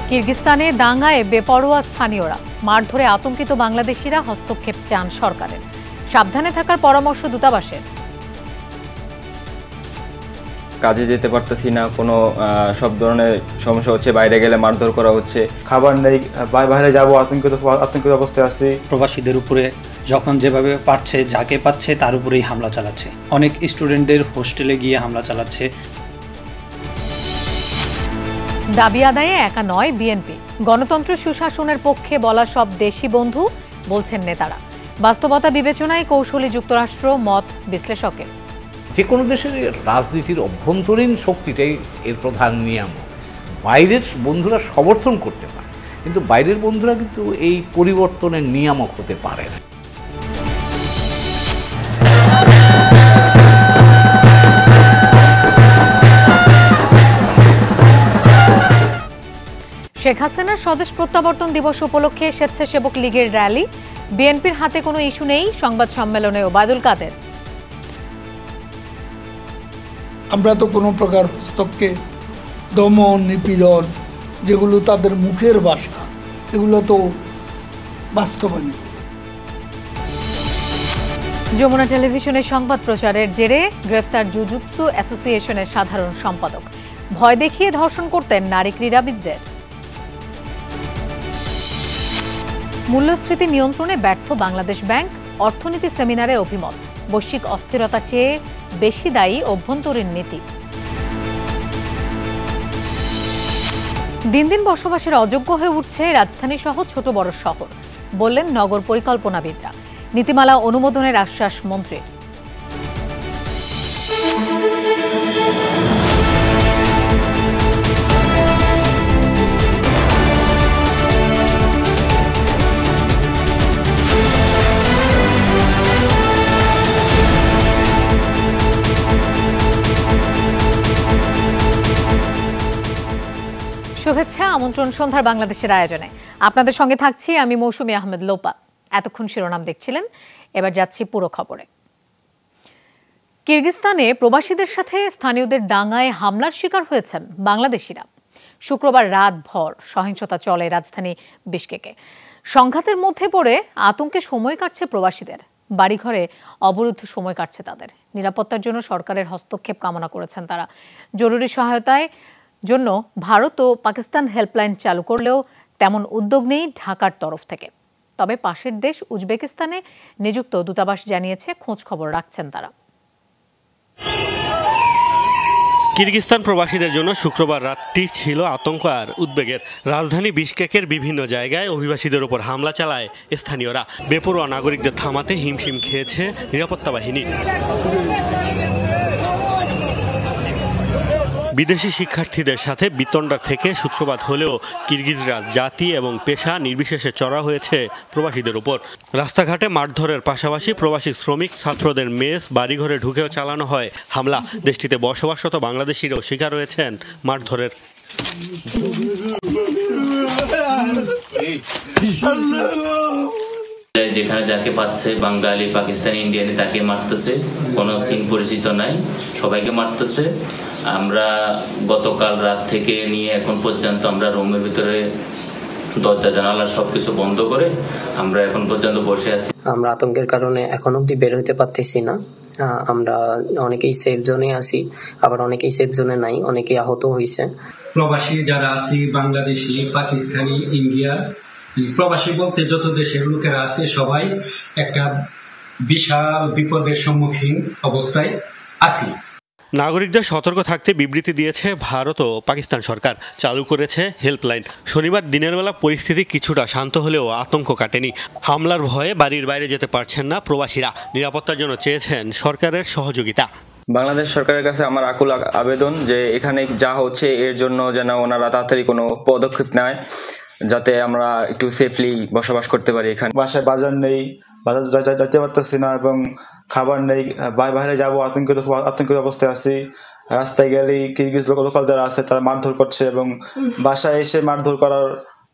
কিরগিজস্তানে দাঙ্গায় বেপরোয়া স্থানীয়রা, মারধরে আতঙ্কিত বাংলাদেশিরা, হস্তক্ষেপ চান সরকারের। সাবধানে থাকার পরামর্শ দূতাবাসের। কাজে যেতে পারতেছি না, কোনো সব ধরনের সমস্যা হচ্ছে, বাইরে গেলে মারধর করা হচ্ছে, খাবার নেই, বাইরে যাবো আতঙ্কিত অবস্থায় আছি। প্রবাসীদের উপরে যখন যেভাবে পারছে, যাকে পাচ্ছে তার উপরেই হামলা চালাচ্ছে। অনেক স্টুডেন্টদের হোস্টেলে গিয়ে হামলা চালাচ্ছে। দাবি আদায়ে একা নয় বিএনপি, গণতন্ত্র সুশাসনের পক্ষে বলা সব দেশি বন্ধু, বলছেন নেতারা। বাস্তবতা বিবেচনায় কৌশলী যুক্তরাষ্ট্র, মত বিশ্লেষকের। যে কোনো দেশের রাজনীতির অভ্যন্তরীণ শক্তিটাই এর প্রধান নিয়ম। বাইরের বন্ধুরা সমর্থন করতে পারে, কিন্তু বাইরের বন্ধুরা কিন্তু এই পরিবর্তনের নিয়ামক হতে পারে না। শেখ হাসিনার স্বদেশ প্রত্যাবর্তন দিবস উপলক্ষে স্বেচ্ছাসেবক লীগের র্যালি, বিএনপির হাতে কোনো ইস্যু নেই, সংবাদ সম্মেলনে ওবায়দুল কাদের। আমরা তো কোনো প্রকার হস্তক্ষেপকে দমন নিপীড়ন যেগুলো তাদের মুখের ভাষা, এগুলো তো বাস্তবায়ন। যমুনা টেলিভিশনের সংবাদ প্রচারের জেরে গ্রেফতার জুজুৎসু অ্যাসোসিয়েশনের সাধারণ সম্পাদক, ভয় দেখিয়ে ধর্ষণ করতেন নারী ক্রীড়াবিদদের। মূল্যস্ফীতি নিয়ন্ত্রণে ব্যর্থ বাংলাদেশ ব্যাংক, অর্থনীতি সেমিনারে অভিমত। বৈশ্বিক অস্থিরতা চেয়ে বেশি দায়ী অভ্যন্তরীণ নীতি। দিন দিন বসবাসের অযোগ্য হয়ে উঠছে রাজধানী সহ ছোট বড় শহর, বললেন নগর পরিকল্পনাবিদরা। নীতিমালা অনুমোদনের আশ্বাস মন্ত্রীর। শুভেচ্ছা, আমন্ত্রণ সন্ধ্যার বাংলাদেশের আয়োজনে। আপনাদের সঙ্গে থাকছি আমি মৌসুমী আহমেদ লোপা। এতক্ষণ শিরোনাম দেখছিলেন, এবার যাচ্ছি পুরো খবরে। কিরগিজস্তানে প্রবাসীদের সাথে স্থানীয়দের দাঙ্গায় হামলার শিকার হয়েছেন বাংলাদেশিরা। শুক্রবার রাতভর সহিংসতা চলে রাজধানী বিশকেকে। সংঘাতের মধ্যে পড়ে আতঙ্কে সময় কাটছে প্রবাসীদের, বাড়িঘরে অবরুদ্ধ সময় কাটছে তাদের। নিরাপত্তার জন্য সরকারের হস্তক্ষেপ কামনা করেছেন তারা। জরুরি সহায়তায় জন্য ভারত ও পাকিস্তান হেল্পলাইন চালু করলেও তেমন উদ্যোগ নেই ঢাকার তরফ থেকে। তবে পাশের দেশ উজবেকিস্তানে নিযুক্ত দূতাবাস জানিয়েছে খোঁজ খবর রাখছেন তারা। কিরগিজস্তান প্রবাসীদের জন্য শুক্রবার রাতটি ছিল আতঙ্ক আর উদ্বেগের। রাজধানী বিশকেকের বিভিন্ন জায়গায় অভিবাসীদের উপর হামলা চালায় স্থানীয়রা। বেপরোয়া নাগরিকদের থামাতে হিমশিম খেয়েছে নিরাপত্তা বাহিনী। বিদেশি শিক্ষার্থীদের সাথে বিতণ্ডা থেকে সূত্রপাত হলেও কিরগিজরা জাতি এবং পেশা নির্বিশেষে চড়া হয়েছে প্রবাসীদের উপর। রাস্তাঘাটে মারধরের পাশাপাশি প্রবাসী শ্রমিক, ছাত্রদের মেস, বাড়িঘরে ঢুকেও চালানো হয় হামলা। দেশটিতে বসবাসরত বাংলাদেশিরাও শিকার হয়েছেন মারধরের। যেখানে যাকে পাচ্ছে বাঙালি, পাকিস্তানি, ইন্ডিয়ানি তাকে মারতেছে, কোনো চিন পরিচিত নাই, সবাইকে মারতেছে। আমরা গতকাল রাত থেকে নিয়ে এখন পর্যন্ত আমরা রুমের ভিতরে দরজা জানালা সবকিছু বন্ধ করে আমরা এখন পর্যন্ত বসে আছি। আমরা আতঙ্কের কারণে এখন অব্দি বের হইতে পারতেছি না। আমরা অনেকেই সেফ জোনে আছি, আবার অনেকেই সেফ জোনে নাই, অনেকেই আহত হয়েছে। প্রবাসী যারা আছি, বাংলাদেশি, পাকিস্তানি, ইন্ডিয়া, প্রবাসী বলতে যত দেশের লোকেরা আছে সবাই একটা বিশাল বিপদের সম্মুখীন অবস্থায় আছি। নাগরিকদের সতর্ক থাকতে বিবৃতি দিয়েছে ভারত ও পাকিস্তান সরকার। চালু করেছে হেল্পলাইন। শনিবার দিনের বেলা পরিস্থিতি কিছুটা শান্ত হলেও আতঙ্ক কাটেনি। হামলার ভয়ে বাড়ির বাইরে যেতে পারছেন না প্রবাসীরা। নিরাপত্তার জন্য চেয়েছেন সরকারের সহযোগিতা। বাংলাদেশ সরকারের কাছে আমার আকুল আবেদন যে এখানে যা হচ্ছে এর জন্য যেন ওনারা তাড়াতাড়ি কোনো পদক্ষেপ নেয়, যাতে আমরা একটু সেফলি বসবাস করতে পারি। এখানে বাসায় বাজার নেই, বাজার যাইতে পারতেছি না, এবং খাবার নেই, বাইরে যাবো আতঙ্কিত অবস্থায় আছি। রাস্তায় গেলেই কিরগিজ লোকাল যারা আছে তারা মারধর করছে, এবং বাসায় এসে মারধর করার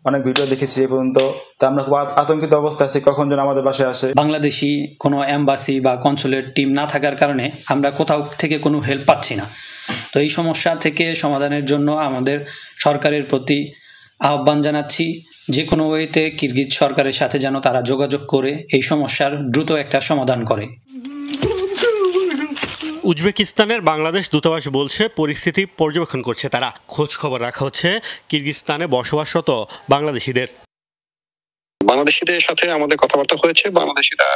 অনেক ভিডিও দেখেছি এ পর্যন্ত। তা আমরা খুব আতঙ্কিত অবস্থায় আছি, কখন যেন আমাদের বাসায় আসে। বাংলাদেশি কোনো এম্বাসি বা কনসুলেট টিম না থাকার কারণে আমরা কোথাও থেকে কোনো হেল্প পাচ্ছি না। তো এই সমস্যা থেকে সমাধানের জন্য আমাদের সরকারের প্রতি আহ্বান জানাচ্ছি, যে কোনো ওয়েতে কিরগিজ সরকারের সাথে যেন তারা যোগাযোগ করে এই সমস্যার দ্রুত একটা সমাধান করে। উজবেকিস্তানের বাংলাদেশ দূতাবাস বলছে পরিস্থিতি পর্যবেক্ষণ করছে তারা। খোঁজ খবর রাখা হচ্ছে কিরগিজস্তানে বসবাসরত বাংলাদেশিদের। বাংলাদেশিদের সাথে আমাদের কথাবার্তা হয়েছে। বাংলাদেশিরা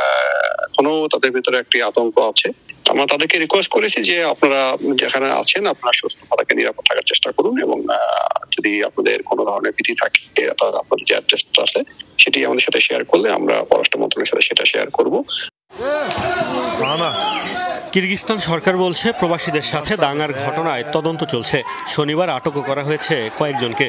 এখনো তাদের ভিতরে একটি আতঙ্ক আছে। আমরা তাদেরকে রিকোয়েস্ট করেছি যে আপনারা যেখানে আছেন আপনারা সুস্থ থাকাকে নিরাপদ থাকার চেষ্টা করুন, এবং যদি আপনাদের কোনো ধরনের ভীতি থাকে তাহলে আপনাদের যে অ্যাড্রেসটা আছে সেটি আমাদের সাথে শেয়ার করলে আমরা পররাষ্ট্র মন্ত্রণালয়ের সাথে সেটা শেয়ার করব। কিরগিজস্তান সরকার বলছে প্রবাসীদের সাথে দাঙ্গার ঘটনায় তদন্ত চলছে। শনিবার আটকও করা হয়েছে কয়েকজনকে।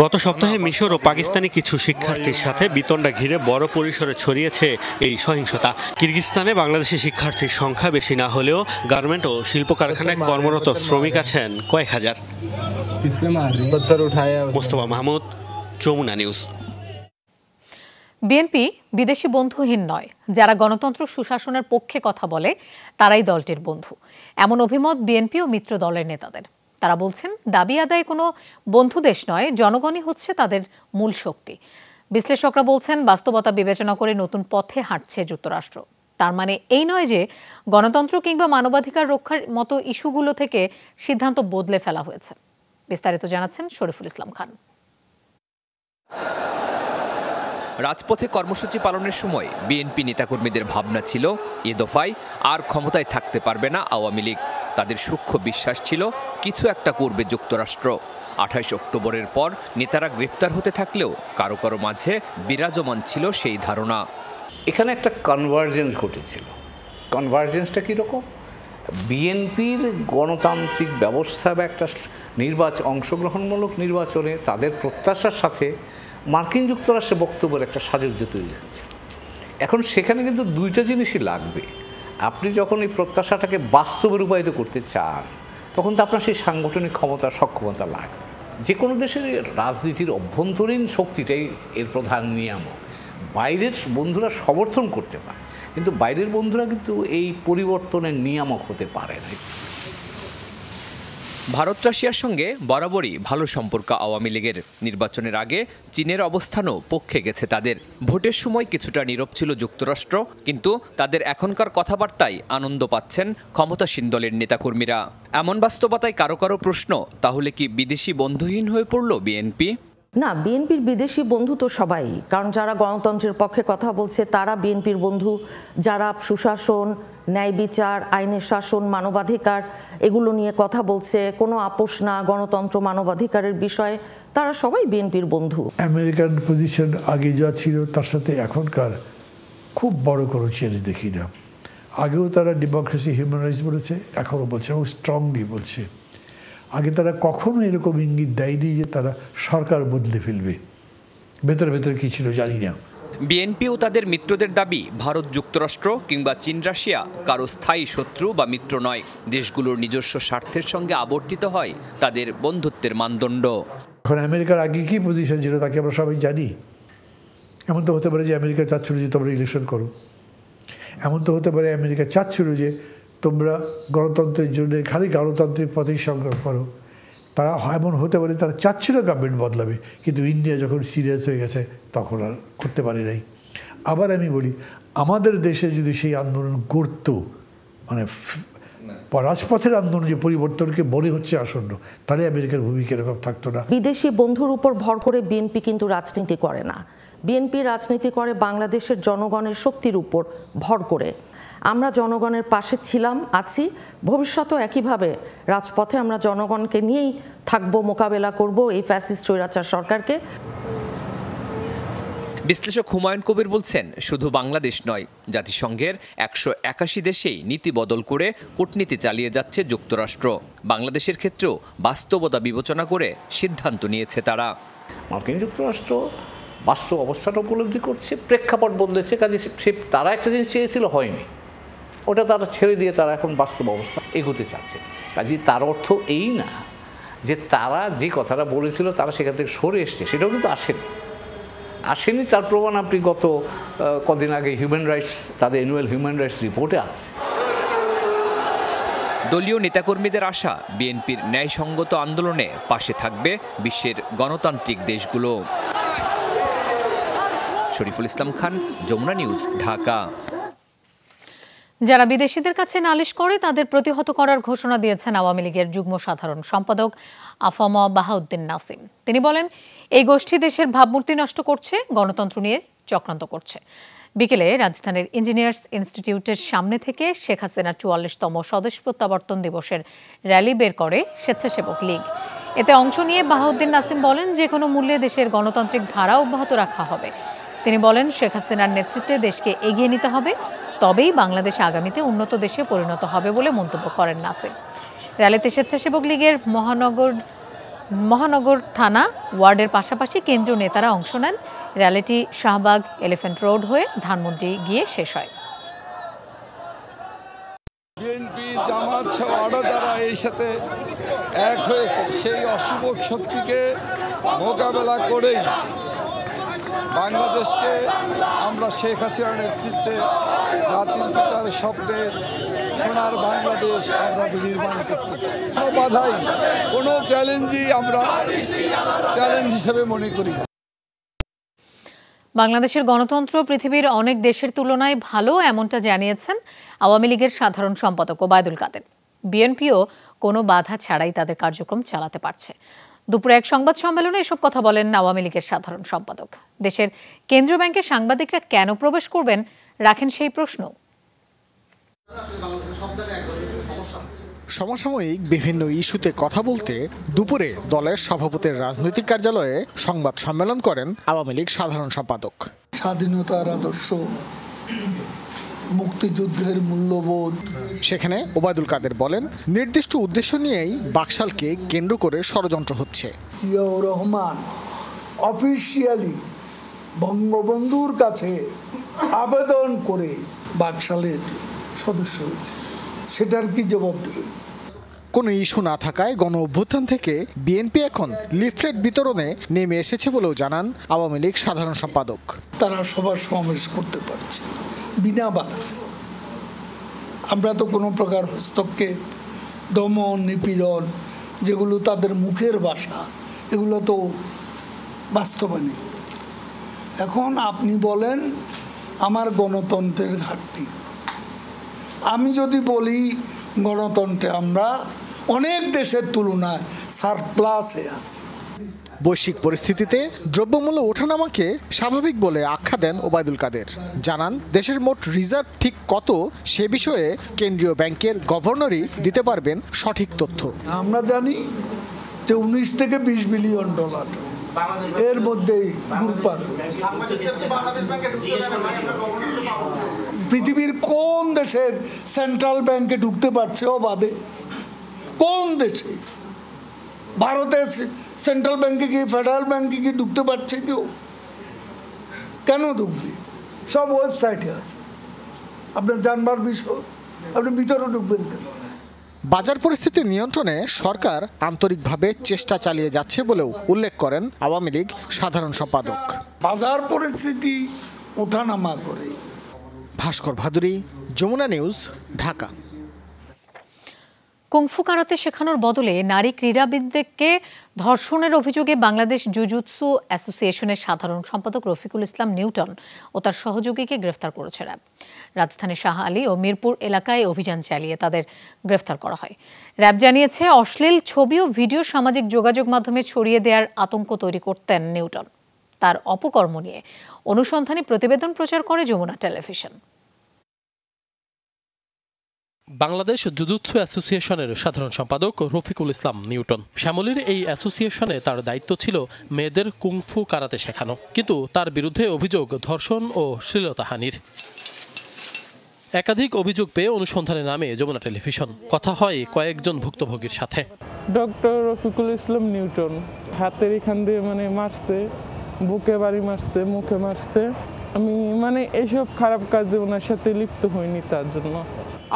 গত সপ্তাহে মিশর ও পাকিস্তানি কিছু শিক্ষার্থীর সাথে বিতণ্ডা ঘিরে বড় পরিসরে ছড়িয়েছে এই সহিংসতা। কিরগিজস্তানে বাংলাদেশি শিক্ষার্থীর সংখ্যা বেশি না হলেও গার্মেন্ট ও শিল্প কারখানায় কর্মরত শ্রমিক আছেন কয়েক হাজার। মোস্তফা মাহমুদ, যমুনা নিউজ। বিএনপি বিদেশি বন্ধুহীন নয়। যারা গণতন্ত্র সুশাসনের পক্ষে কথা বলে তারাই দলটির বন্ধু, এমন অভিমত বিএনপি ও মিত্র দলের নেতাদের। তারা বলছেন, দাবি আদায় কোনো বন্ধু দেশ নয়, জনগণই হচ্ছে তাদের মূল শক্তি। বিশ্লেষকরা বলছেন, বাস্তবতা বিবেচনা করে নতুন পথে হাঁটছে যুক্তরাষ্ট্র। তার মানে এই নয় যে গণতন্ত্র কিংবা মানবাধিকার রক্ষার মতো ইস্যুগুলো থেকে সিদ্ধান্ত বদলে ফেলা হয়েছে। বিস্তারিত জানাচ্ছেন শরীফুল ইসলাম খান। রাজপথে কর্মসূচি পালনের সময় বিএনপি নেতাকর্মীদের ভাবনা ছিল, এ দফায় আর ক্ষমতায় থাকতে পারবে না আওয়ামী লীগ। তাদের সূক্ষ্ম বিশ্বাস ছিল কিছু একটা করবে যুক্তরাষ্ট্র। 28 অক্টোবরের পর নেতারা গ্রেপ্তার হতে থাকলেও কারো কারো মাঝে বিরাজমান ছিল সেই ধারণা। এখানে একটা কনভার্জেন্স ঘটেছিল। কনভার্জেন্সটা কীরকম? বিএনপির গণতান্ত্রিক ব্যবস্থা বা একটা অংশগ্রহণমূলক নির্বাচনে তাদের প্রত্যাশার সাথে মার্কিন যুক্তরাষ্ট্রের বক্তব্যের একটা সাযুজ্য তৈরি হয়েছে। এখন সেখানে কিন্তু দুইটা জিনিসই লাগবে। আপনি যখন এই প্রত্যাশাটাকে বাস্তবে রূপায়িত করতে চান তখন তো আপনার সেই সাংগঠনিক ক্ষমতা সক্ষমতা লাগবে। যে কোনো দেশের রাজনীতির অভ্যন্তরীণ শক্তিটাই এর প্রধান নিয়ামক। বাইরের বন্ধুরা সমর্থন করতে পারে, কিন্তু বাইরের বন্ধুরা কিন্তু এই পরিবর্তনের নিয়ামক হতে পারে না। ভারত রাশিয়ার সঙ্গে বরাবরই ভালো সম্পর্ক আওয়ামী লীগের। নির্বাচনের আগে চীনের অবস্থানও পক্ষে গেছে তাদের। ভোটের সময় কিছুটা নীরব ছিল যুক্তরাষ্ট্র, কিন্তু তাদের এখনকার কথাবার্তায় আনন্দ পাচ্ছেন ক্ষমতাসীন দলের নেতাকর্মীরা। এমন বাস্তবতায় কারো কারো প্রশ্ন, তাহলে কি বিদেশি বন্ধুহীন হয়ে পড়ল বিএনপি? না, বিএনপির বিদেশি বন্ধু তো সবাই, কারণ যারা গণতন্ত্রের পক্ষে কথা বলছে তারা বিএনপির বন্ধু। যারা সুশাসন, ন্যায় বিচার, আইনের শাসন, মানবাধিকার এগুলো নিয়ে কথা বলছে, কোনো আপোষ না গণতন্ত্র মানবাধিকারের বিষয়ে, তারা সবাই বিএনপির বন্ধু। আমেরিকান পজিশন আগে যা ছিল তার সাথে এখনকার খুব বড় কোনো চেঞ্জ দেখি না। আগেও তারা ডেমোক্রেসি, হিউম্যান রাইটস বলেছে, এখনও বলছে এবং স্ট্রংলি বলছে। আগে তারা কখনো এরকম ইঙ্গিত দেয়নি যে তারা সরকার বদলে ফেলবে। ভেতরে ভেতরে কি ছিল জানি না। বিএনপি ও তাদের মিত্রদের দাবি, ভারত, যুক্তরাষ্ট্র কিংবা চীন, রাশিয়া কারো স্থায়ী শত্রু বা মিত্র নয়। দেশগুলোর নিজস্ব স্বার্থের সঙ্গে আবর্তিত হয় তাদের বন্ধুত্বের মানদণ্ড। এখন আমেরিকার আগে কি পজিশন ছিল তাকে আমরা সবাই জানি। এমন তো হতে পারে যে আমেরিকা চাচ্ছিল যে তোমরা ইলেকশন করো। এমন তো হতে পারে আমেরিকা চাচ্ছিল যে তোমরা গণতন্ত্রের জন্য খালি গণতান্ত্রিক পথেই সংগ্রাম করো। তারা এমন হতে পারে তারা চাচ্ছিল গভর্নমেন্ট বদলাবে, কিন্তু ইন্ডিয়া যখন সিরিয়াস হয়ে গেছে তখন আর করতে পারে নাই। আবার আমি বলি, আমাদের দেশে যদি সেই আন্দোলন করত, মানে রাজপথের আন্দোলন যে পরিবর্তনকে মনে হচ্ছে আসন্ন, তাহলে আমেরিকার ভূমিকা এরকম থাকতো না। বিদেশি বন্ধুর উপর ভর করে বিএনপি কিন্তু রাজনীতি করে না। বিএনপি রাজনীতি করে বাংলাদেশের জনগণের শক্তির উপর ভর করে। আমরা জনগণের পাশে ছিলাম, আছি, ভবিষ্যতেও একইভাবে রাজপথে আমরা জনগণকে নিয়েই থাকবো, মোকাবেলা করব এই ফ্যাসিস্ট স্বৈরাচার সরকারকে। বিশ্লেষক হুমায়ুন কবির বলছেন, শুধু বাংলাদেশ নয়, জাতিসংঘের 181 দেশেই নীতি বদল করে কূটনীতি চালিয়ে যাচ্ছে যুক্তরাষ্ট্র। বাংলাদেশের ক্ষেত্রেও বাস্তবতা বিবেচনা করে সিদ্ধান্ত নিয়েছে তারা। মার্কিন যুক্তরাষ্ট্র বাস্তব অবস্থাটা উপলব্ধি করছে, প্রেক্ষাপট বদলেছে, কাজে তারা একটা জিনিস চেয়েছিল, হয়নি, ওটা তারা ছেড়ে দিয়ে তারা এখন বাস্তব অবস্থা এগোতে চাচ্ছে। কাজে তার অর্থ এই না যে তারা যে কথাটা বলেছিল তারা সেখান থেকে সরে এসছে, সেটাও কিন্তু আসেনি। তার প্রমাণ আপনি গত কদিন আগে হিউম্যান রাইটস, তাদের অ্যানুয়াল হিউম্যান রাইটস রিপোর্টে আছে। দলীয় নেতাকর্মীদের আশা, বিএনপির ন্যায়সঙ্গত আন্দোলনে পাশে থাকবে বিশ্বের গণতান্ত্রিক দেশগুলো। শরীফুল ইসলাম খান, যমুনা নিউজ, ঢাকা। যারা বিদেশিদের কাছে নালিশ করে তাদের প্রতিহত করার ঘোষণা দিয়েছেন আওয়ামী লীগের যুগ্ম সাধারণ সম্পাদক আফম বাহাউদ্দিন নাসিম। তিনি বলেন, এই গোষ্ঠী দেশের ভাবমূর্তি নষ্ট করছে, গণতন্ত্র নিয়ে চক্রান্ত করছে। বিকেলে রাজধানীর ইঞ্জিনিয়ার্স ইনস্টিটিউটের সামনে থেকে শেখ হাসিনার ৪৪তম স্বদেশ প্রত্যাবর্তন দিবসের র্যালি বের করে স্বেচ্ছাসেবক লীগ। এতে অংশ নিয়ে বাহাউদ্দিন নাসিম বলেন, যে কোনো মূল্যে দেশের গণতান্ত্রিক ধারা অব্যাহত রাখা হবে। তিনি বলেন, শেখ হাসিনার নেতৃত্বে দেশকে এগিয়ে নিতে হবে, তবেই বাংলাদেশ আগামীতে উন্নত দেশে পরিণত হবে বলে মন্তব্য করেন নাসিম। র্যালিতে স্বেচ্ছাসেবক লীগের মহানগর থানা ওয়ার্ডের পাশাপাশি কেন্দ্রীয় নেতারা অংশ নেন। র্যালিটি শাহবাগ এলিফ্যান্ট রোড হয়ে ধানমন্ডি গিয়ে শেষ হয়। বিএনপি, জামাত সহ আরো যারা এই সাথে এক হয়েছে, সেই অশুভ শক্তিকে মোকাবেলা করেই বাংলাদেশকে আমরা শেখ হাসিনার নেতৃত্বে জাতির পিতার স্বপ্নের সোনার বাংলাদেশ আমরা বিনির্মাণ করতে চাই। কোনো বাধাই, কোনো চ্যালেঞ্জই আমরা চ্যালেঞ্জ হিসেবে মনে করি না। বাংলাদেশের গণতন্ত্র পৃথিবীর অনেক দেশের তুলনায় ভালো, এমনটা জানিয়েছেন আওয়ামী লীগের সাধারণ সম্পাদক ওবায়দুল কাদের। বিএনপিও কোনো বাধা ছাড়াই তাদের কার্যক্রম চালাতে পারছে। দুপুরে এক সংবাদ সম্মেলনে এসব কথা বলেন আওয়ামী লীগের সাধারণ সম্পাদক। দেশের কেন্দ্রীয় ব্যাংকে সাংবাদিকরা কেন প্রবেশ করবেন, রাখেন সেই প্রশ্ন। সমসাময়িক বিভিন্ন ইস্যুতে কথা বলতে দুপুরে দলের সভাপতির রাজনৈতিক কার্যালয়ে সংবাদ সম্মেলন করেন আওয়ামী লীগ সাধারণ সম্পাদক। স্বাধীনতার আদর্শ, মুক্তিযুদ্ধের মূল্যবোধ। সেখানে ওবায়দুল কাদের বলেন, নির্দিষ্ট উদ্দেশ্য নিয়েই বাকশালকে কেন্দ্র করে ষড়যন্ত্র হচ্ছে। জিয়াউর রহমান অফিসিয়ালি বঙ্গবন্ধুর কাছে আবেদন করে বাকশালের সদস্য হয়েছে, সেটার কি জবাব দেবেন? কোনো ইস্যু না থাকায় গণ অভ্যুত্থান থেকে বিএনপি এখন লিফলেট বিতরণে নেমে এসেছে বলেও জানান আওয়ামী লীগ সাধারণ সম্পাদক। তারা সবার সমাবেশ করতে পারছে বিনা বাধা। আমরা তো কোনো প্রকার হস্তক্ষেপ, দমন, নিপীড়ন, যেগুলো তাদের মুখের ভাষা, এগুলো তো বাস্তবে নেই। এখন আপনি বলেন আমার গণতন্ত্রের ঘাটতি, আমি যদি বলি গণতন্ত্রে আমরা অনেক দেশের তুলনায় সারপ্লাসে আছি। বৈশ্বিক পরিস্থিতিতে দ্রব্যমূল্য ওঠানামাকে স্বাভাবিক বলে আখ্যা দেন ওবায়দুল কাদের। জানান, দেশের মোট রিজার্ভ ঠিক কত সে বিষয়ে কেন্দ্রীয় ব্যাংকের গভর্নরই দিতে পারবেন সঠিক তথ্য। আমরা জানি যে 19 থেকে 20 বিলিয়ন ডলার এর মধ্যেই ঘুরপাক। পৃথিবীর কোন দেশের সেন্ট্রাল ব্যাংকে ঢুকতে পারছে ও বাদে? কোন দেশে? ভারতের সেন্ট্রাল ব্যাংকে কি, ফেডারেল ব্যাংকে কি ঢুকতে পারছে কেউ? কেন ঢুকবে? সব ওয়েবসাইটে আছে, আপনার জানবার বিষয়, আপনি ভিতরে ঢুকবেন কেন? বাজার পরিস্থিতি নিয়ন্ত্রণে সরকার আন্তরিকভাবে চেষ্টা চালিয়ে যাচ্ছে বলেও উল্লেখ করেন আওয়ামী লীগ সাধারণ সম্পাদক। বাজার পরিস্থিতি ওঠানামা করে। Bhaskar Bhaduri, Jamuna news, Dhaka. Kung fu karate শেখানোর বদলে নারী ক্রীড়াবিদদেরকে ধর্ষণের অভিযোগে বাংলাদেশ জুজুৎসু অ্যাসোসিয়েশনের সাধারণ সম্পাদক রফিকুল ইসলাম নিউটন ও তার সহযোগীকে গ্রেফতার করেছে র্যাব। রাজধানীর শাহ আলী ও মিরপুর এলাকায় অভিযান চালিয়ে তাদের গ্রেফতার করা হয়। র্যাব জানিয়েছে, অশ্লীল ছবি ও ভিডিও সামাজিক যোগাযোগ মাধ্যমে ছড়িয়ে দেওয়ার আতঙ্ক তৈরি করতেন নিউটন। তার অপকর্ম নিয়ে অনুসন্ধানী প্রতিবেদন প্রচার করে যমুনা টেলিভিশন। বাংলাদেশ জুজুৎসু অ্যাসোসিয়েশনের সাধারণ সম্পাদক রফিকুল ইসলাম নিউটন। শ্যামলীর এই অ্যাসোসিয়েশনে তার দায়িত্ব ছিল মেয়েদের কুংফু কারাতে শেখানো, কিন্তু তার বিরুদ্ধে অভিযোগ ধর্ষণ ও শ্লীলতাহানির। একাধিক অভিযোগ পেয়ে অনুসন্ধানে নামে যমুনা টেলিভিশন। কথা হয় কয়েকজন ভুক্তভোগীর সাথে। ডক্টর রফিকুল ইসলাম নিউটন হাতের এখান দিয়ে মারছে, বুকে বাড়ি মারছে, মুখে মারছে। আমি এইসব খারাপ কাজে ওনার সাথে লিপ্ত হইনি, তার জন্য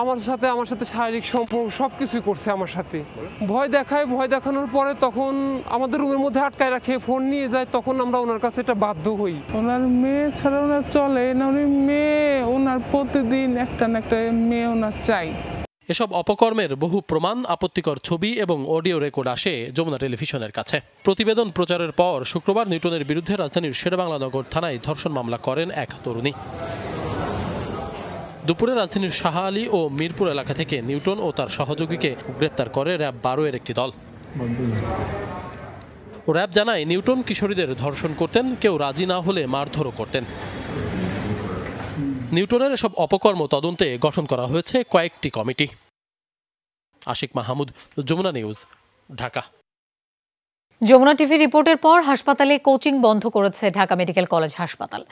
আমার সাথে শারীরিক সম্পর্ক সবকিছু করছে আমার সাথে। ভয় দেখায়, ভয় দেখানোর পরে তখন আমাদের রুমের মধ্যে আটকায় রাখে, ফোন নিয়ে যায়, তখন আমরা ওনার কাছে এটা বাধ্য হই। ওনার মেয়ে ছাড়া ওনার চলে না, উনি মেয়ে, ওনার প্রতিদিন একটা না একটা মেয়ে ওনার চাই। এসব অপকর্মের বহু প্রমাণ, আপত্তিকর ছবি এবং অডিও রেকর্ড আসে যমুনা টেলিভিশনের কাছে। প্রতিবেদন প্রচারের পর শুক্রবার নিউটনের বিরুদ্ধে রাজধানীর শেরেবাংলানগর থানায় ধর্ষণ মামলা করেন এক তরুণী। দুপুরে রাজধানীর শাহ আলী ও মিরপুর এলাকা থেকে নিউটন ও তার সহযোগীকে গ্রেপ্তার করে র্যাব 12 এর একটি দল। র্যাব জানায়, নিউটন কিশোরীদের ধর্ষণ করতেন, কেউ রাজি না হলে মারধরও করতেন। নিউটনের এসব অপকর্ম তদন্তে গঠন করা হয়েছে কয়েকটি কমিটি। আশিক মাহমুদ, যমুনা নিউজ, ঢাকা। যমুনা টিভি রিপোর্টের পর হাসপাতালে কোচিং বন্ধ করেছে ঢাকা মেডিকেল কলেজ হাসপাতাল।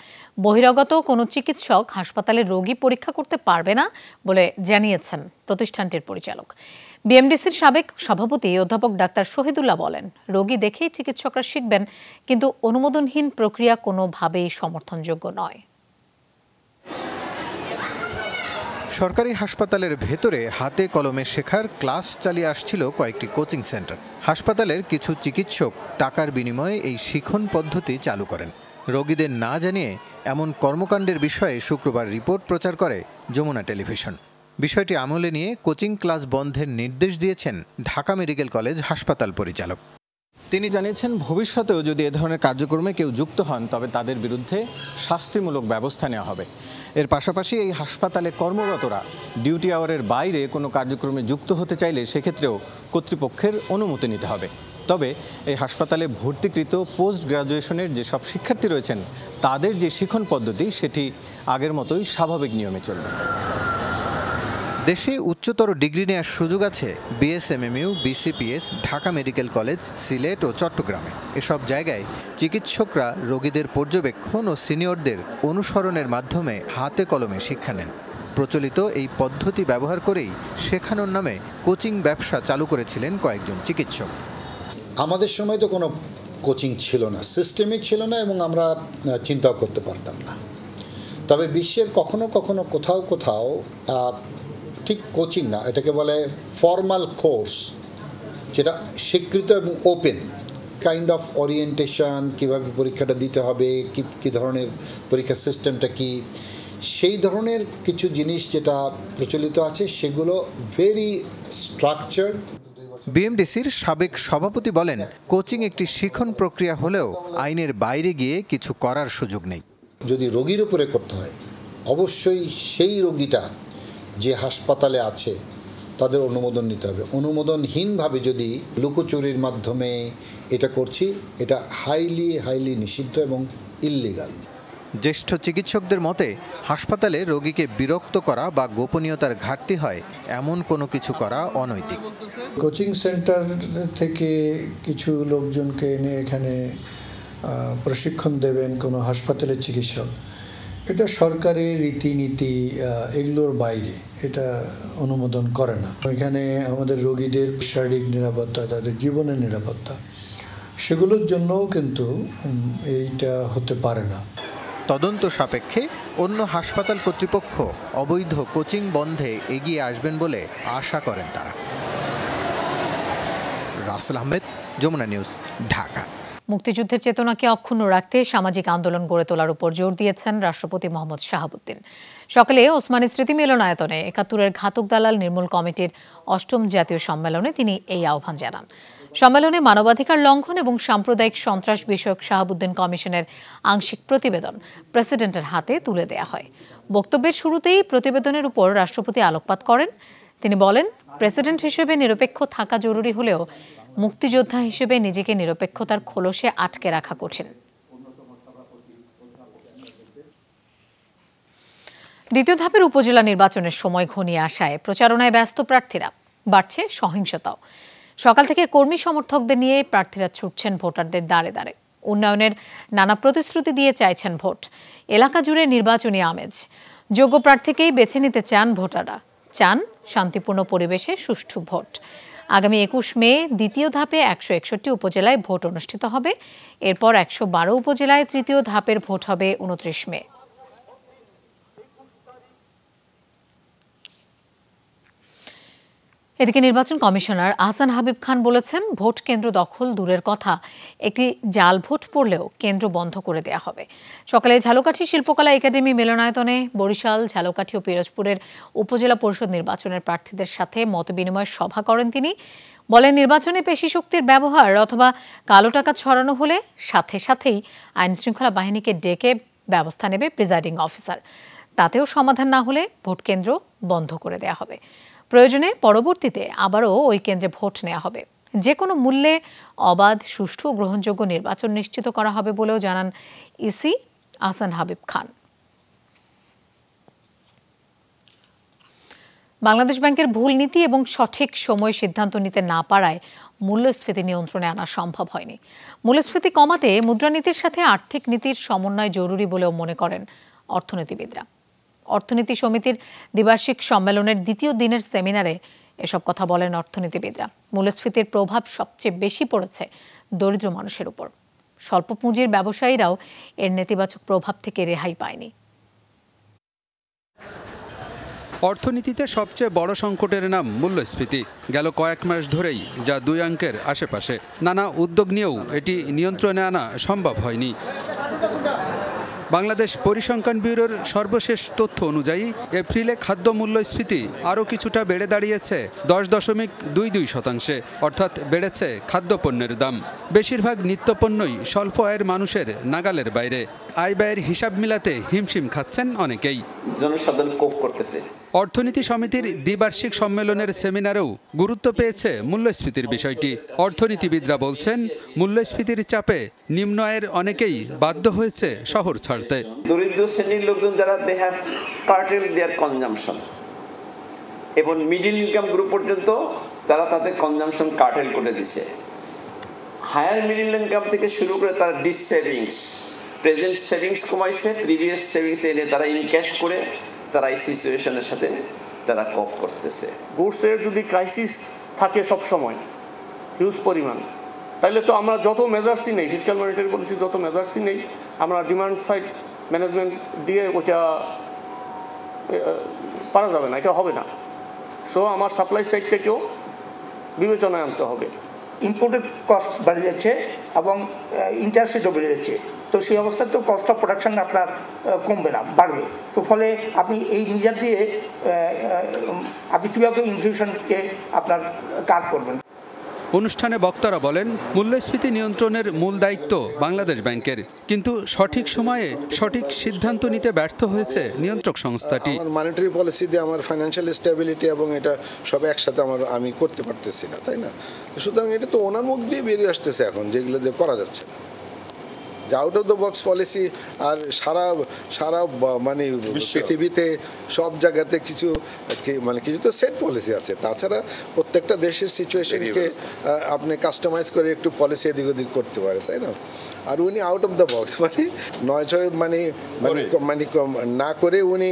বহিরাগত কোনো চিকিৎসক হাসপাতালে রোগী পরীক্ষা করতে পারবে না বলে জানিয়েছেন প্রতিষ্ঠানটির পরিচালক। বিএমডিসির সাবেক সভাপতি অধ্যাপক ডাক্তার শহীদুল্লাহ বলেন, রোগী দেখেই চিকিৎসকরা শিখবেন, কিন্তু অনুমোদনহীন প্রক্রিয়া কোনোভাবেই সমর্থনযোগ্য নয়। সরকারি হাসপাতালের ভেতরে হাতে কলমে শেখার ক্লাস চালিয়ে আসছিল কয়েকটি কোচিং সেন্টার। হাসপাতালের কিছু চিকিৎসক টাকার বিনিময়ে এই শিখন পদ্ধতি চালু করেন। রোগীদের না জানিয়ে এমন কর্মকাণ্ডের বিষয়ে শুক্রবার রিপোর্ট প্রচার করে যমুনা টেলিভিশন। বিষয়টি আমলে নিয়ে কোচিং ক্লাস বন্ধের নির্দেশ দিয়েছেন ঢাকা মেডিকেল কলেজ হাসপাতাল পরিচালক। তিনি জানিয়েছেন, ভবিষ্যতেও যদি এ ধরনের কার্যক্রমে কেউ যুক্ত হন তবে তাদের বিরুদ্ধে শাস্তিমূলক ব্যবস্থা নেওয়া হবে। এর পাশাপাশি এই হাসপাতালে কর্মরতরা ডিউটি আওয়ারের বাইরে কোনো কার্যক্রমে যুক্ত হতে চাইলে সেক্ষেত্রেও কর্তৃপক্ষের অনুমতি নিতে হবে। তবে এই হাসপাতালে ভর্তিকৃত পোস্ট গ্রাজুয়েশনের যেসব শিক্ষার্থী রয়েছেন তাদের যে শিখন পদ্ধতি সেটি আগের মতোই স্বাভাবিক নিয়মে চলবে। দেশে উচ্চতর ডিগ্রি নেওয়ার সুযোগ আছে BSMMU, BCPS, Dhaka medical college, Sylhet ও চট্টগ্রামে। এসব জায়গায় চিকিৎসকরা রোগীদের পর্যবেক্ষণ ও সিনিয়রদের অনুসরণের মাধ্যমে হাতে কলমে শিক্ষা নেন। প্রচলিত এই পদ্ধতি ব্যবহার করেই শেখানোর নামে কোচিং ব্যবসা চালু করেছিলেন কয়েকজন চিকিৎসক। আমাদের সময় তো কোনো কোচিং ছিল না, সিস্টেমই ছিল না, এবং আমরা চিন্তাও করতে পারতাম না। তবে বিশ্বের কখনো কখনো কোথাও কোথাও ঠিক কোচিং না, এটাকে বলে ফর্মাল কোর্স, যেটা স্বীকৃত এবং ওপেন কাইন্ড অফ ওরিয়েন্টেশন, কীভাবে পরীক্ষাটা দিতে হবে, কী ধরনের পরীক্ষার সিস্টেমটা কি, সেই ধরনের কিছু জিনিস যেটা প্রচলিত আছে সেগুলো ভেরি স্ট্রাকচার্ড। বিএমডিসির সাবেক সভাপতি বলেন, কোচিং একটি শিখন প্রক্রিয়া হলেও আইনের বাইরে গিয়ে কিছু করার সুযোগ নেই। যদি রোগীর উপরে করতে হয়, অবশ্যই সেই রোগীটা যে হাসপাতালে আছে তাদের অনুমোদন নিতে হবে। অনুমোদনহীনভাবে যদি লুকোচুরির মাধ্যমে এটা করছি, এটা হাইলি নিষিদ্ধ এবং ইল্লিগাল। জ্যেষ্ঠ চিকিৎসকদের মতে, হাসপাতালে রোগীকে বিরক্ত করা বা গোপনীয়তার ঘাটতি হয় এমন কোনো কিছু করা অনৈতিক। কোচিং সেন্টার থেকে কিছু লোকজনকে এনে এখানে প্রশিক্ষণ দেবেন কোনো হাসপাতালের চিকিৎসক, এটা সরকারের রীতিনীতি, এগুলোর বাইরে, এটা অনুমোদন করে না। এখানে আমাদের রোগীদের শারীরিক নিরাপত্তা, তাদের জীবনের নিরাপত্তা, সেগুলোর জন্যও কিন্তু এইটা হতে পারে না। তদন্ত সাপেক্ষে অন্য হাসপাতাল কর্তৃপক্ষ অবৈধ কোচিং বন্ধে এগিয়ে আসবেন বলে আশা করেন তারা। রাসেল আহমেদ, যমুনা নিউজ, ঢাকা। মুক্তিযুদ্ধের চেতনাকে অক্ষুণ্ণ রাখতে সামাজিক আন্দোলন গড়ে তোলার উপর জোর দিয়েছেন রাষ্ট্রপতি মোহাম্মদ শাহাবুদ্দিন। সকালে ওসমানী স্মৃতি মিলনায়তনে ৭১-এর ঘাতক দালাল নির্মূল কমিটির ৮ম জাতীয় সম্মেলনে তিনি এই আহ্বান জানান। সম্মেলনে মানবাধিকার লঙ্ঘন এবং সাম্প্রদায়িক সন্ত্রাস বিষয়ক শাহাবুদ্দিন কমিশনের আংশিক প্রতিবেদন প্রেসিডেন্টের হাতে তুলে দেয়া হয়। বক্তব্যের শুরুতেই প্রতিবেদনের উপর রাষ্ট্রপতি আলোকপাত করেন। তিনি বলেন, প্রেসিডেন্ট হিসেবে নিরপেক্ষ থাকা জরুরি হলেও মুক্তিযোদ্ধা হিসেবে নিজেকে নিরপেক্ষতার খোলসে আটকে রাখা কঠিন। দ্বিতীয় ধাপের উপজেলা নির্বাচনের সময় ঘনিয়ে আসায় প্রচারণায় ব্যস্ত প্রার্থীরা, বাড়ছে সহিংসতাও। সকাল থেকে কর্মী সমর্থকদের নিয়ে প্রার্থীরা ছুটছেন ভোটারদের দাঁড়ে দাঁড়ে। উন্নয়নের নানা প্রতিশ্রুতি দিয়ে চাইছেন ভোট। এলাকা জুড়ে নির্বাচনী আমেজ। যোগ্য প্রার্থীকেই বেছে নিতে চান ভোটাররা, চান শান্তিপূর্ণ পরিবেশে সুষ্ঠু ভোট। আগামী ২১ মে দ্বিতীয় ধাপে ১৬১ উপজেলায় ভোট অনুষ্ঠিত হবে। এরপর ১১২ উপজেলায় তৃতীয় ধাপের ভোট হবে ২৯ মে। এদিকে নির্বাচন কমিশনার আহসান হাবিব খান বলেছেন, ভোট কেন্দ্র দখল দূরের কথা, একটি জাল ভোট পড়লেও কেন্দ্র বন্ধ করে দেয়া হবে। সকালে ঝালকাঠি শিল্পকলা একাডেমি মিলনায়তনে বরিশাল, ঝালকাঠি ও পিরোজপুরের উপজেলা পরিষদ নির্বাচনের প্রার্থীদের সাথে মতবিনিময় সভা করেন তিনি। বলেন, নির্বাচনে পেশি শক্তির ব্যবহার অথবা কালো টাকা ছড়ানো হলে সাথে সাথেই আইন শৃঙ্খলা বাহিনীকে ডেকে ব্যবস্থা নেবে প্রিজাইডিং অফিসার। তাতেও সমাধান না হলে ভোট কেন্দ্র বন্ধ করে দেয়া হবে। প্রয়োজনে পরবর্তীতে আবারও ওই কেন্দ্রে ভোট নেওয়া হবে। যে কোনো মূল্যে অবাধ, সুষ্ঠু ও গ্রহণযোগ্য নির্বাচন নিশ্চিত করা হবে বলেও জানান ইসি আহসান হাবিব খান। বাংলাদেশ ব্যাংকের ভুল নীতি এবং সঠিক সময়ে সিদ্ধান্ত নিতে না পারায় মূল্যস্ফীতি নিয়ন্ত্রণে আনা সম্ভব হয়নি। মূল্যস্ফীতি কমাতে মুদ্রানীতির সাথে আর্থিক নীতির সমন্বয় জরুরি বলেও মনে করেন অর্থনীতিবিদরা। অর্থনীতি সমিতির দ্বিবার্ষিক সম্মেলনের দ্বিতীয় দিনের সেমিনারে এসব কথা বলেন অর্থনীতিবিদরা। মূল্যস্ফীতির প্রভাব সবচেয়ে বেশি পড়েছে দরিদ্র মানুষের উপর। স্বল্প পুঁজির ব্যবসায়ীরাও এর নেতিবাচক প্রভাব থেকে রেহাই পায়নি। অর্থনীতিতে সবচেয়ে বড় সংকটের নাম মূল্যস্ফীতি। গেল কয়েক মাস ধরেই যা 2 অঙ্কের আশেপাশে। নানা উদ্যোগ নিয়েও এটি নিয়ন্ত্রণে আনা সম্ভব হয়নি। বাংলাদেশ পরিসংখ্যান ব্যুরোর সর্বশেষ তথ্য অনুযায়ী এপ্রিলে খাদ্য মূল্যস্ফীতি আরও কিছুটা বেড়ে দাঁড়িয়েছে 10.22%, অর্থাৎ বেড়েছে খাদ্যপণ্যের দাম। বেশিরভাগ নিত্যপণ্যই স্বল্প আয়ের মানুষের নাগালের বাইরে। আয় ব্যয়ের হিসাব মিলাতে হিমশিম খাচ্ছেন অনেকেই। জনসাধারণ কোপ করতেছে। অর্থনীতি সমিতির দ্বিবার্ষিক সম্মেলনের সেমিনারেও গুরুত্ব পেয়েছে মূল্যস্ফীতির বিষয়টি। অর্থনীতিবিদরা বলছেন, মূল্যস্ফীতির চাপে নিম্ন আয়ের অনেকেই বাধ্য হয়েছে শহর ছাড়তে। দরিদ্র শ্রেণীর লোকজন যারা they have curtail their consumption, এবং মিডিল ইনকাম গ্রুপ পর্যন্ত তারা তাদের কনজাম্পশন কার্টেল করে দিছে। হায়ার মিডিল ইনকাম থেকে শুরু করে তারা ডিস সেভিংস, প্রেজেন্ট সেভিংস কমাইছে, প্রিভিয়াস সেভিংস এনে তারা ইনক্যাশ করে তারা এই সিচুয়েশনের সাথে তারা কপ করতেছে। গুডসের যদি ক্রাইসিস থাকে সব সময় হিউজ পরিমাণ, তাহলে তো আমরা যত মেজার্সই নেই, ফিসক্যাল মনিটারি পলিসি যত মেজার্সই নেই, আমরা ডিমান্ড সাইড ম্যানেজমেন্ট দিয়ে ওটা পারা যাবে না, এটা হবে না। সো আমার সাপ্লাই সাইড থেকেও বিবেচনায় আনতে হবে। ইম্পোর্টেড কস্ট বেড়ে যাচ্ছে এবং ইন্টারেস্ট রেটও বেড়ে যাচ্ছে, তো সেই অবস্থায় তো কস্ট অফ প্রোডাকশন আপনার কমবে না, বাড়বে। তো ফলে আপনি এই মিজার দিয়ে আপনি কীভাবে ইনফ্লেশনকে আপনার কাট করবেন। অনুষ্ঠানে বক্তারা বলেন, মূল্যস্ফীতি নিয়ন্ত্রণের মূল দায়িত্ব বাংলাদেশ ব্যাংকের, কিন্তু সঠিক সময়ে সঠিক সিদ্ধান্ত নিতে ব্যর্থ হয়েছে নিয়ন্ত্রক সংস্থাটি। মনিটারি পলিসি দিয়ে আমার ফাইন্যান্সিয়াল স্টেবিলিটি এবং এটা সব একসাথে আমি করতে পারতেছি না, তাই না? সুতরাং এটা তো ওনার মুখ দিয়ে বেরিয়ে আসতেছে এখন, যেগুলো দিয়ে করা যাচ্ছে না। যে out of the box policy আর সারা মানে পৃথিবীতে সব জায়গাতে কিছু তো সেট পলিসি আছে। তাছাড়া প্রত্যেকটা দেশের সিচুয়েশনকে আপনি কাস্টমাইজ করে একটু পলিসি এদিক ওদিক করতে পারে, তাই না? আর উনি আউট অফ দ্য বক্স মানে না করে উনি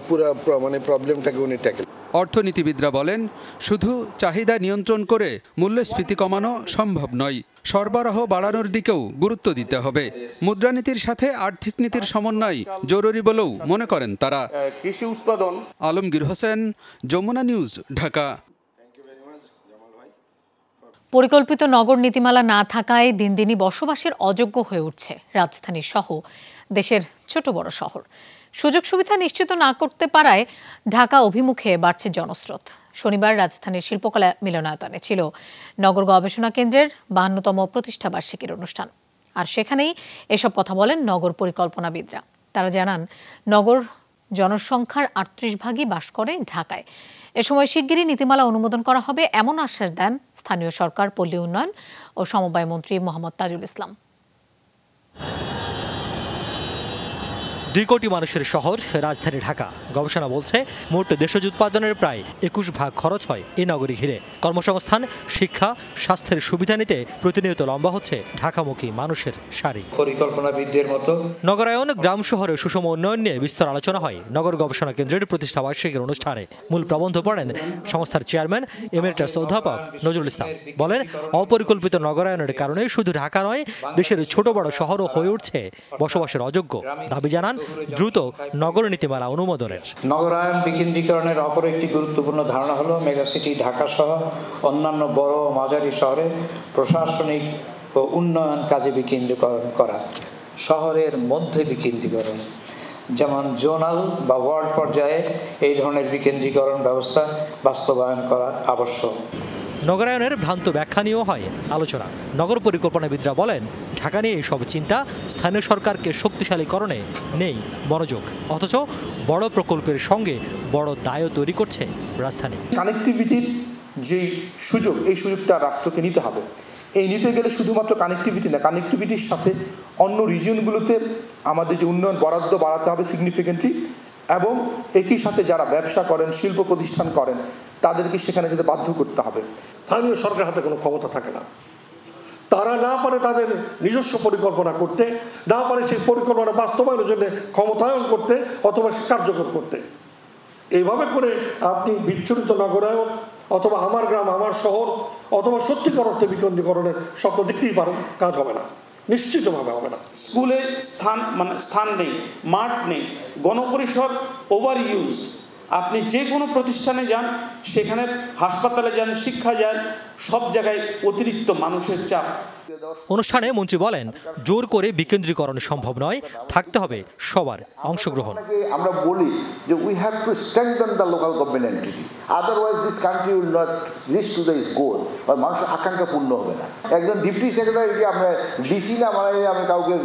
পুরো প্রবলেমটাকে উনি ট্যাকেল। অর্থনীতিবিদরা বলেন, শুধু চাহিদা নিয়ন্ত্রণ করে মূল্যস্ফীতি কমানো সম্ভব নয়, সরবরাহ বাড়ানোর দিকেও গুরুত্ব দিতে হবে। মুদ্রানীতির সাথে আর্থিক নীতির সমন্বয় জরুরি বলেও মনে করেন তারা। কৃষি উৎপাদন। আলমগীর হোসেন, যমুনা নিউজ, ঢাকা। পরিকল্পিত নগর নীতিমালা না থাকায় দিন দিনই বসবাসের অযোগ্য হয়ে উঠছে রাজধানী সহ দেশের ছোট বড় শহর। সুযোগ সুবিধা নিশ্চিত না করতে পারায় ঢাকা অভিমুখে বাড়ছে জনস্রোত। শনিবার রাজধানীর শিল্পকলা মিলনায়তনে ছিল নগর গবেষণা কেন্দ্রের 52তম প্রতিষ্ঠাবার্ষিকীর অনুষ্ঠান। আর সেখানেই এসব কথা বলেন নগর পরিকল্পনাবিদরা। তারা জানান, নগর জনসংখ্যার 38% বাস করে ঢাকায়। এ সময় শিগগিরই নীতিমালা অনুমোদন করা হবে এমন আশ্বাস দেন স্থানীয় সরকার, পল্লী উন্নয়ন ও সমবায় মন্ত্রী মোহাম্মদ তাজুল ইসলাম। 2 কোটি মানুষের শহর রাজধানী ঢাকা। গবেষণা বলছে, মোট দেশজ উৎপাদনের প্রায় 21% খরচ হয় এই নগরী ঘিরে। কর্মসংস্থান, শিক্ষা, স্বাস্থ্যের সুবিধা নিতে প্রতিনিয়ত লম্বা হচ্ছে ঢাকামুখী মানুষের সারি। পরিকল্পনাবিদদের মতো নগরায়ন, গ্রাম শহরের সুষম উন্নয়ন নিয়ে বিস্তর আলোচনা হয় নগর গবেষণা কেন্দ্রের প্রতিষ্ঠাবার্ষিকীর অনুষ্ঠানে। মূল প্রবন্ধ পড়েন সংস্থার চেয়ারম্যান এমেরিটাস অধ্যাপক নজরুল ইসলাম। বলেন, অপরিকল্পিত নগরায়নের কারণে শুধু ঢাকা নয়, দেশের ছোট বড় শহরও হয়ে উঠছে বসবাসের অযোগ্য। দাবি জানান, দ্রুত নগর নীতিমালা অনুমোদনের। নগরায়ন বিকেন্দ্রীকরণের অপর একটি গুরুত্বপূর্ণ ধারণা হলো মেগাসিটি ঢাকা সহ অন্যান্য বড় ও মাঝারি শহরে প্রশাসনিক ও উন্নয়ন কাজে বিকেন্দ্রীকরণ করা। শহরের মধ্যে বিকেন্দ্রীকরণ, যেমন জোনাল বা ওয়ার্ড পর্যায়ে এই ধরনের বিকেন্দ্রীকরণ ব্যবস্থা বাস্তবায়ন করা আবশ্যক। নগরায়নের ভ্রান্ত ব্যাখ্যা নিয়েও হয় আলোচনা। নগর পরিকল্পনাবিদরা বলেন, ঢাকা নিয়ে এইসব চিন্তা স্থানীয় সরকারকে শক্তিশালীকরণে নেই মনোযোগ, অথচ বড় প্রকল্পের সঙ্গে বড় দায়ও তৈরি করছে রাজধানী। কানেক্টিভিটির যে সুযোগ, এই সুযোগটা রাষ্ট্রকে নিতে হবে। এই নিতে গেলে শুধুমাত্র কানেক্টিভিটি না, কানেক্টিভিটির সাথে অন্য রিজিয়নগুলোতে আমাদের যে উন্নয়ন বরাদ্দ বাড়াতে হবে সিগনিফিকেন্টলি, এবং একই সাথে যারা ব্যবসা করেন, শিল্প প্রতিষ্ঠান করেন, তাদেরকে সেখানে যেতে বাধ্য করতে হবে। স্থানীয় সরকার হাতে কোনো ক্ষমতা থাকে না, তারা না পারে তাদের নিজস্ব পরিকল্পনা করতে, না পারে সেই পরিকল্পনা বাস্তবায়নের জন্য ক্ষমতায়ন করতে অথবা কার্যকর করতে। এইভাবে করে আপনি বিচ্ছুরিত নগরায়ন অথবা আমার গ্রাম আমার শহর অথবা সত্যিকার অর্থে বিকেন্দ্রীকরণের স্বপ্ন দেখতেই পারেন, কাজ হবে না, নিশ্চিতভাবে হবে না। স্কুলে স্থান নেই, মাঠ নেই, গণপরিষদ ওভার ইউজড। আপনি যে কোনো প্রতিষ্ঠানে যান, সেখানে হাসপাতালে যান, শিক্ষা যান, সব জায়গায় অতিরিক্ত মানুষের চাপ। অনুষ্ঠানে মন্ত্রী বলেন, জোর করে বিকেন্দ্রীকরণ সম্ভব নয়, থাকতে হবে সবার অংশগ্রহণ। আমরা বলি যে we have to strengthen the local government entity, otherwise this country will not rich to the গোল, বা মানুষের আকাঙ্ক্ষা পূর্ণ হবে না। একজন ডিপটি সেক্রেটারিকে আমরা ডিসি না বানাইলে আমি কাউকে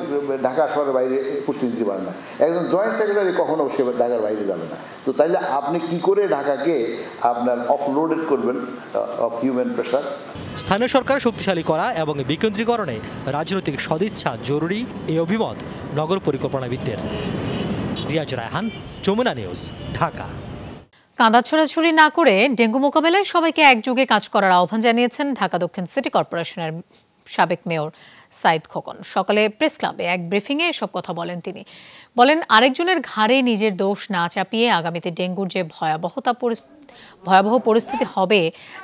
ঢাকা শহরের বাইরে পুষ্টি দিতে পারেন না। একজন জয়েন্ট সেক্রেটারি কখনো সে ঢাকার বাইরে যাবে না। তো তাইলে আপনি কি করে ঢাকাকে আপনার অফলোডেড করবেন অফ হিউম্যান প্রেশার? স্থানীয় সরকার শক্তিশালী করা এবং বিকেন্দ্রীকরণে রাজনৈতিক সদিচ্ছা জরুরি, এই অভিমত নগর পরিকল্পনাবিদদের। রিয়াজ রায়হান, যমুনা নিউজ, ঢাকা। কাঁদা ছোড়াছুড়ি না করে ডেঙ্গু মোকাবেলায় সবাইকে একযোগে কাজ করার আহ্বান জানিয়েছেন ঢাকা দক্ষিণ সিটি কর্পোরেশনের সাবেক মেয়র সাইদ খোকন। সকালে প্রেস ক্লাবে এক ব্রিফিংয়ে এসব কথা বলেন তিনি। বলেন, আরেকজনের ঘাড়ে নিজের দোষ না চাপিয়ে আগামীতে ডেঙ্গুর যে ভয়াবহ পরিস্থিতি হবে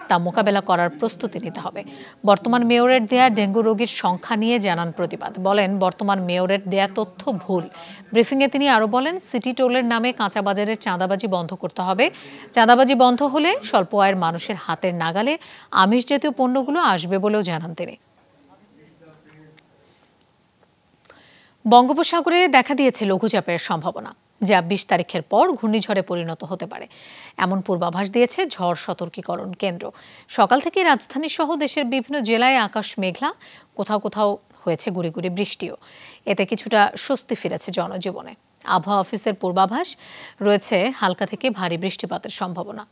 তা মোকাবেলা করার প্রস্তুতি নিতে হবে। বর্তমান মেয়রের দেয়া ডেঙ্গু রোগীর সংখ্যা নিয়ে জানান প্রতিবাদ। বলেন, বর্তমান মেয়রের দেয়া তথ্য ভুল। ব্রিফিংয়ে তিনি আরও বলেন, সিটি টোলের নামে কাঁচা বাজারের চাঁদাবাজি বন্ধ করতে হবে। চাঁদাবাজি বন্ধ হলে স্বল্প আয়ের মানুষের হাতের নাগালে আমিষ জাতীয় পণ্যগুলো আসবে বলেও জানান তিনি। বঙ্গোপসাগরে দেখা দিয়েছে লঘুচাপের সম্ভাবনা, যা ২০ তারিখের পর ঘূর্ণিঝড়ে পরিণত হতে পারে, এমন পূর্বাভাস দিয়েছে ঝড় সতর্কীকরণ কেন্দ্র। সকাল থেকে রাজধানী সহ দেশের বিভিন্ন জেলায় আকাশ মেঘলা, কোথাও কোথাও হয়েছে গুঁড়ি গুঁড়ি বৃষ্টিও। এতে কিছুটা স্বস্তি ফিরেছে জনজীবনে। আবহাওয়া অফিসের পূর্বাভাস রয়েছে হালকা থেকে ভারী বৃষ্টিপাতের সম্ভাবনা।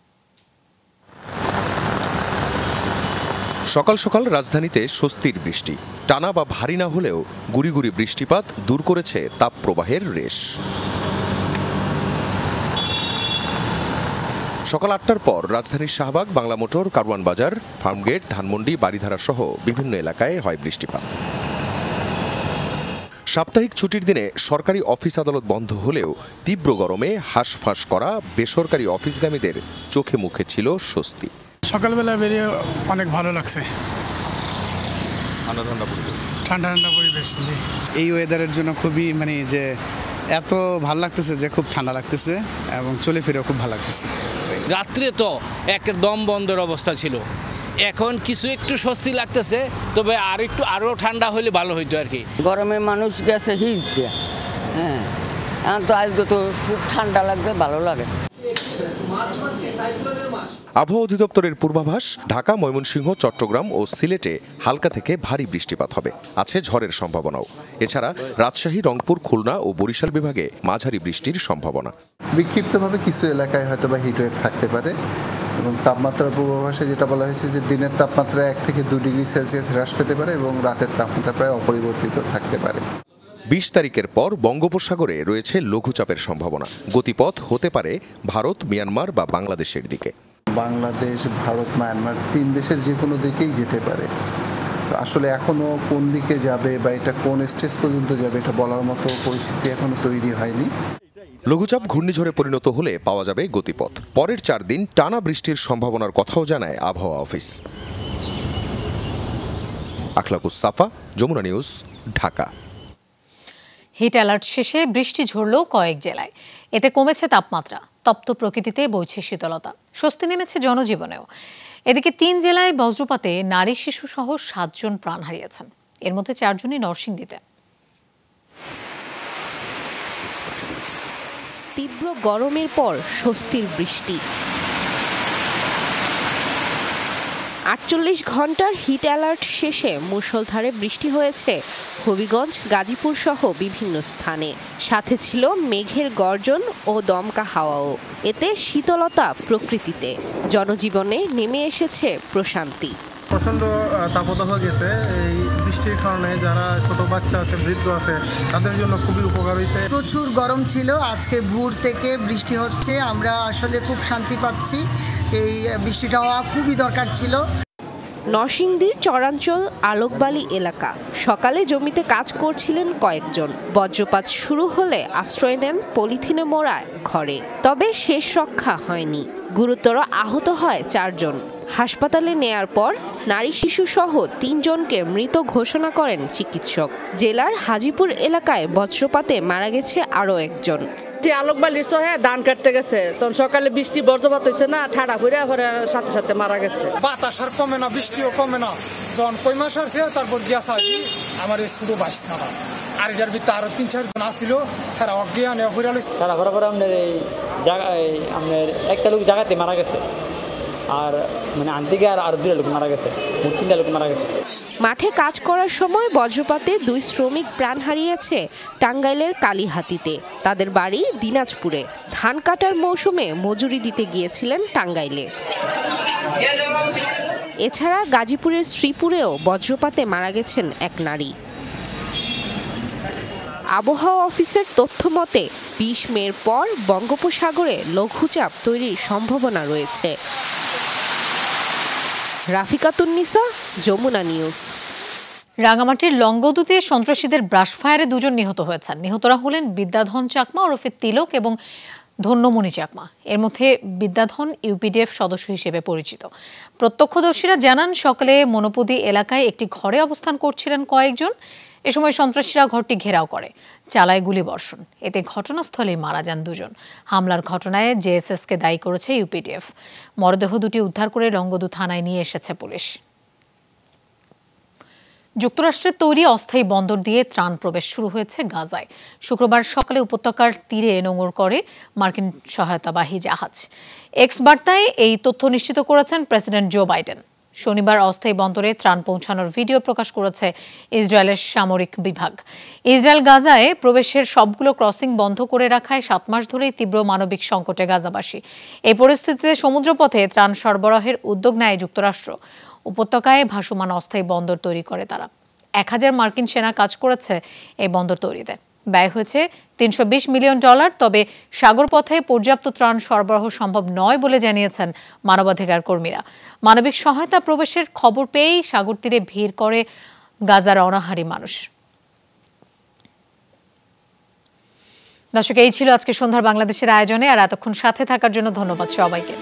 সকাল সকাল রাজধানীতে স্বস্তির বৃষ্টি, টানা বা ভারী না হলেও গুড়ি গুড়ি বৃষ্টিপাত দূর করেছে তাপপ্রবাহের রেশ। সকাল ৮টার পর রাজধানীর শাহবাগ, বাংলা মোটর, কারওয়ান বাজার, ফার্মগেট, ধানমন্ডি, বাড়িধারা সহ বিভিন্ন এলাকায় হয় বৃষ্টিপাত। সাপ্তাহিক ছুটির দিনে সরকারি অফিস আদালত বন্ধ হলেও তীব্র গরমে হাঁসফাঁস করা বেসরকারি অফিসগামীদের চোখে মুখে ছিল স্বস্তি। সকালবেলা বেরিয়ে অনেক ভালো লাগছে, ঠান্ডা ঠান্ডা পরিবেশ, ঠান্ডা ঠান্ডা পরিবেশ। জি, এই ওয়েদারের জন্য খুবই যে এত ভালো লাগতেছে যে খুব ঠান্ডা লাগতেছে এবং চলে ফিরেও খুব ভালো লাগতেছে। রাত্রে তো একদম বন্ধের অবস্থা ছিল, এখন কিছু একটু স্বস্তি লাগতেছে, তবে আরো ঠান্ডা হলে ভালো হইতো আর কি। গরমে মানুষ গেছে হিজতে, হ্যাঁ, এখন তো আজকে তো খুব ঠান্ডা লাগবে, ভালো লাগে। আবহাওয়া অধিদপ্তরের পূর্বাভাস, ঢাকা, ময়মনসিংহ, চট্টগ্রাম ও সিলেটে হালকা থেকে ভারী বৃষ্টিপাত হবে, আছে ঝড়ের সম্ভাবনাও। এছাড়া রাজশাহী, রংপুর, খুলনা ও বরিশাল বিভাগে মাঝারি বৃষ্টির সম্ভাবনা। বিক্ষিপ্তভাবে কিছু এলাকায় হয়তো বা হিটওয়েভ থাকতে পারে এবং তাপমাত্রার পূর্বাভাসে যেটা বলা হয়েছে যে দিনের তাপমাত্রা 1 থেকে 2 ডিগ্রি সেলসিয়াস হ্রাস পেতে পারে এবং রাতের তাপমাত্রা প্রায় অপরিবর্তিত থাকতে পারে। ২০ তারিখের পর বঙ্গোপসাগরে রয়েছে লঘুচাপের সম্ভাবনা। গতিপথ হতে পারে ভারত, মিয়ানমার বা বাংলাদেশের দিকে। বাংলাদেশ, ভারত, মায়ানমার 3 দেশের যে কোনো দিকেই যেতে পারে। তো আসলে এখনো কোন দিকে যাবে বা এটা কোন স্টেজ পর্যন্ত যাবে এটা বলার মতো পরিস্থিতি এখনো তৈরি হয়নি। লঘুচাপ ঘূর্ণিঝড়ে পরিণত হলে পাওয়া যাবে গতিপথ। পরের 4 দিন টানা বৃষ্টির সম্ভাবনার কথাও জানায় আবহাওয়া office. Akhlakus Safa, Jamuna news, Dhaka. Heat alert শেষে বৃষ্টি ঝরল কয়েক জেলায়। এতে কমেছে তাপমাত্রা, তপ্ত প্রকৃতিতে বইছে শীতলতা, স্বস্তি নেমেছে জনজীবনেও। এদিকে ৩ জেলায় বজ্রপাতে নারী শিশু সহ ৭ জন প্রাণ হারিয়েছেন, এর মধ্যে ৪ জনই নরসিংদীতে। তীব্র গরমের পর স্বস্তির বৃষ্টি। ৪৮ ঘন্টার হিট অ্যালার্ট শেষে মুষলধারে বৃষ্টি হয়েছে হবিগঞ্জ, গাজীপুর সহ বিভিন্ন স্থানে। সাথে ছিল মেঘের গর্জন ও দমকা হাওয়াও। এতে শীতলতা প্রকৃতিতে, জনজীবনে নেমে এসেছে প্রশান্তি। প্রচণ্ড তাপদাহ গেছে। এই বৃষ্টির কারণে যারা ছোট বাচ্চা আছে, বৃদ্ধ আছে, তাদের জন্য খুবই উপকার হয়েছে। প্রচুর গরম ছিল, আজকে ভোর থেকে বৃষ্টি হচ্ছে, আমরা আসলে খুব শান্তি পাচ্ছি। এই বৃষ্টিটা হওয়া খুবই দরকার ছিল। নরসিংদীর চরাঞ্চল আলোকবালি এলাকা। সকালে জমিতে কাজ করছিলেন কয়েকজন। বজ্রপাত শুরু হলে আশ্রয় নেন পলিথিনে মোড়া ঘরে। তবে শেষ রক্ষা হয়নি, গুরুতর আহত হয় ৪ জন। হাসপাতালে নেয়ার পর নারী শিশু সহ ৩ জনকে মৃত ঘোষণা করেন চিকিৎসক। জেলার হাজিপুর এলাকায় বজ্রপাতে মারা গেছে আরও একজন। যে আলোকবালির সহে ধান কাটতে গেছে, তখন সকালে বৃষ্টি বজ্রপাত হয়েছে না, ঠাড়া ফুরে সাথে সাথে মারা গেছে। বাতাস আর কমে না, বৃষ্টিও কমে না, যখন কই মাস আসছে তারপর গিয়া চাইছি আমার এই শুধু 22 টাকা। আর এটার ভিতরে আরো 3-4 জন আসছিল, তারা অজ্ঞান ফুরে তারা ঘোরা পরে আপনার এই জায়গায় আপনার একটা লোক জায়গাতে মারা গেছে, আর মানে আনতে গিয়ে আর 2 লোক মারা গেছে, 3 লোক মারা গেছে। মাঠে কাজ করার সময় বজ্রপাতে 2 শ্রমিক প্রাণ হারিয়েছে টাঙ্গাইলের কালীহাতিতে। তাদের বাড়ি দিনাজপুরে। ধান কাটার মৌসুমে মজুরি দিতে গিয়েছিলেন টাঙ্গাইলে। এছাড়া গাজীপুরের শ্রীপুরেও বজ্রপাতে মারা গেছেন এক নারী। আবহাওয়া অফিসের তথ্য মতে 20 মের পর বঙ্গোপসাগরে লঘুচাপ তৈরির সম্ভাবনা রয়েছে। রাফিকাতুন্নিসা, যমুনা নিউজ। রাঙামাটির লংগদুতে সন্ত্রাসীদের ব্রাশ ফায়ারে 2 জন নিহত হয়েছেন। নিহতরা হলেন বিদ্যাধন চাকমা ওরফে তিলক এবং ধন্যমণি চাকমা। এর মধ্যে বিদ্যাধন ইউপিডিএফ সদস্য হিসেবে পরিচিত। প্রত্যক্ষদর্শীরা জানান, সকালে মনোপুদি এলাকায় একটি ঘরে অবস্থান করছিলেন কয়েকজন। এ সময় সন্ত্রাসীরা ঘরটি ঘেরাও করে, চালায় গুলিবর্ষণ। এতে ঘটনাস্থলেই মারা যান 2 জন। হামলার ঘটনায় জেএসএসকে দায়ী করেছে ইউপিডিএফ। মরদেহ দুটি উদ্ধার করে রংগদু থানায় নিয়ে এসেছে পুলিশ। যুক্তরাষ্ট্রের তৈরি অস্থায়ী বন্দর দিয়ে ত্রাণ প্রবেশ শুরু হয়েছে গাজায়। শুক্রবার সকালে উপত্যকার তীরে নোঙর করে মার্কিন সহায়তাবাহী জাহাজ। এক্স বার্তায় এই তথ্য নিশ্চিত করেছেন প্রেসিডেন্ট জো বাইডেন। শনিবার অস্থায়ী বন্দরে ত্রাণ পৌঁছানোর ভিডিও প্রকাশ করেছে ইসরায়েলের সামরিক বিভাগ। ইসরায়েল গাজায় প্রবেশের সবগুলো ক্রসিং বন্ধ করে রাখায় 7 মাস ধরেই তীব্র মানবিক সংকটে গাজাবাসী। এই পরিস্থিতিতে সমুদ্রপথে ত্রাণ সরবরাহের উদ্যোগ নেয় যুক্তরাষ্ট্র। উপত্যকায় ভাসমান অস্থায়ী বন্দর তৈরি করে তারা। 1000 মার্কিন সেনা কাজ করেছে এই বন্দর তৈরিতে। ব্যয় হয়েছে $320 মিলিয়ন। তবে সাগরপথে পর্যাপ্ত ত্রাণ সরবরাহ সম্ভব নয় বলে জানিয়েছেন মানবাধিকার কর্মীরা। মানবিক সহায়তা প্রবেশের খবর পেয়েই সাগর তীরে ভিড় করে গাজার অনাহারী মানুষ। দর্শক, এই ছিল আজকে সন্ধ্যার বাংলাদেশের আয়োজনে। আর এতক্ষণ সাথে থাকার জন্য ধন্যবাদ সবাইকে।